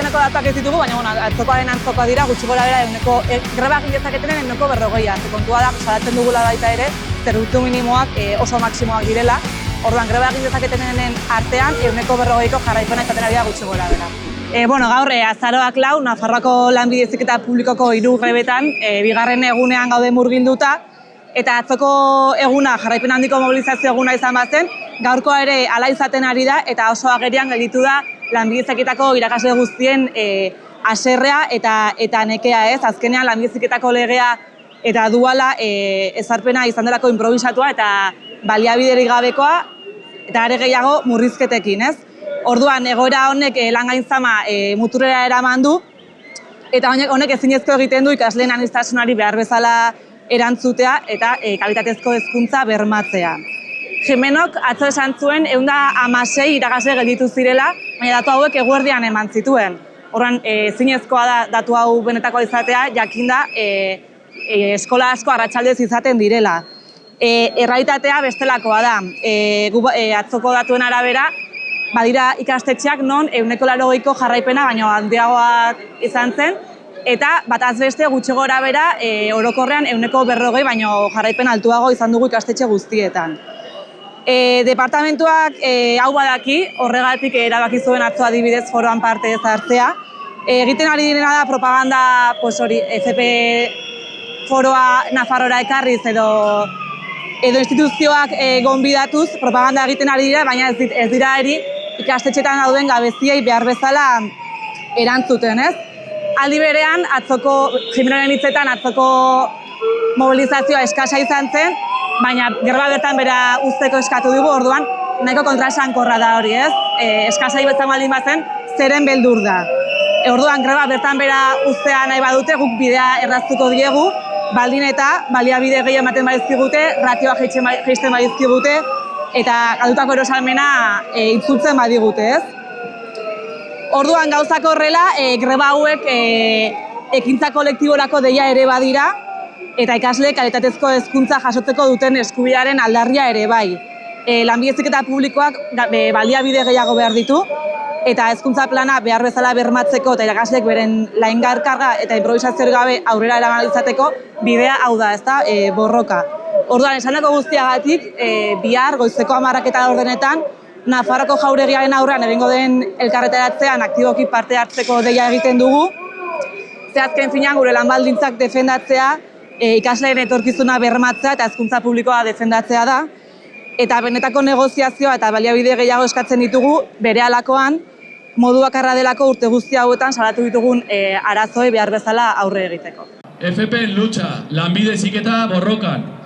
aurteneko datuak ez ditugu, baina atzokoaren antzokoak dira, gutxi gora bera greba egin dezaketenen 40%. Kontua da, salatzen dugula baita ere, zerbitzu minimoak oso maksimoak direla. Orduan, greba egin dezaketenen artean 40%ko jarraipena izaten ari da gutxi gora bera. Gaur, azaroak 4, Nafarroako Lanbide Heziketa Publikoko 3 grebetan, bigarren egunean gaude murgilduta, eta atzoko eguna jarraipen handiko mobilizazio eguna izan bazen, gaurkoa ere hala izaten ari da, eta oso agerian gelditu da Lanbide Heziketako irakasle guztien haserrea eta nekea ez. Azkenean, Lanbide Heziketako legea eta duala ezarpena izan delako improvisatua eta baliabiderik gabekoa, eta are gehiago murrizketekin, ez? Orduan, egoera honek lan gainzama muturrera eraman du, eta honek ezinezko egiten du ikasleen aniztasunari behar bezala erantzutea eta kalitatezko hezkuntza bermatzea. Jimenok atzo esan zuen 116 irakasle gelditu zirela, baina datu hauek eguerdian eman zituen. Orduan, ezinezkoa da datu hau benetakoa izatea, jakinda eskola asko arratsaldez izaten direla. Errealitatea bestelakoa da. Atzoko datuen arabera, badira ikastetxeak non 180ko jarraipena baino handiagoak izan zen, eta bataz beste gutxi gora bera orokorrean 140 baino jarraipen altuago izan dugu ikastetxe guztietan. Departamentuak hau badaki, horregatik erabaki zuen atzo adibidez foroan parte ez hartzea. Egiten ari direna da propaganda FP foroa Nafarrora ekarriz edo instituzioak gonbidatuz propaganda egiten ari dira, baina ez dira eri ikastetxetan dauden gabeziei behar bezala erantzuten, ez? Aldi berean, Jimenoren hitzetan atzoko mobilizazioa eskasa izan zen, baina greba bertan bera uzteko eskatu dugu, orduan nahiko kontraesankorra da hori, ez? Eskasa ibetzen baldin bazen, zeren beldur da. Orduan greba bertan bera uztea nahi badute, guk bidea erraztuko diegu, baldin eta baliabide gehiago ematen badizkigute, ratioa jaisten badizkigute, eta galdutako erosalmena itzultzen badigute, ez? Orduan gauzak horrela, greba hauek ekintza kolektiborako deia ere badira, eta ikasle kalitatezko hezkuntza jasotzeko duten eskubidearen aldarria ere bai. Lanbide Heziketa Publikoak baliabide gehiago behar ditu, eta hezkuntza plana behar bezala bermatzeko eta irakasleek beren laingarkarga eta improvisaziorik gabe aurrera eraman izateko bidea hau da, ezta, borroka. Orduan, esandako guztiagatik, bihar goizeko 10:00 Nafarroko jauregiaren aurrean egingo den elkarretaratzean aktiboki parte hartzeko deia egiten dugu. Azken finean gure lan baldintzak defendatzea, ikasleen etorkizuna bermatzea eta hezkuntza publikoa defendatzea da. Eta benetako negoziazioa eta baliabide gehiago eskatzen ditugu berehalakoan, modu bakarra delako urte guzti hauetan salatu ditugun arazoei behar bezala aurre egiteko. FP en lucha, Lanbide Heziketa borrokan.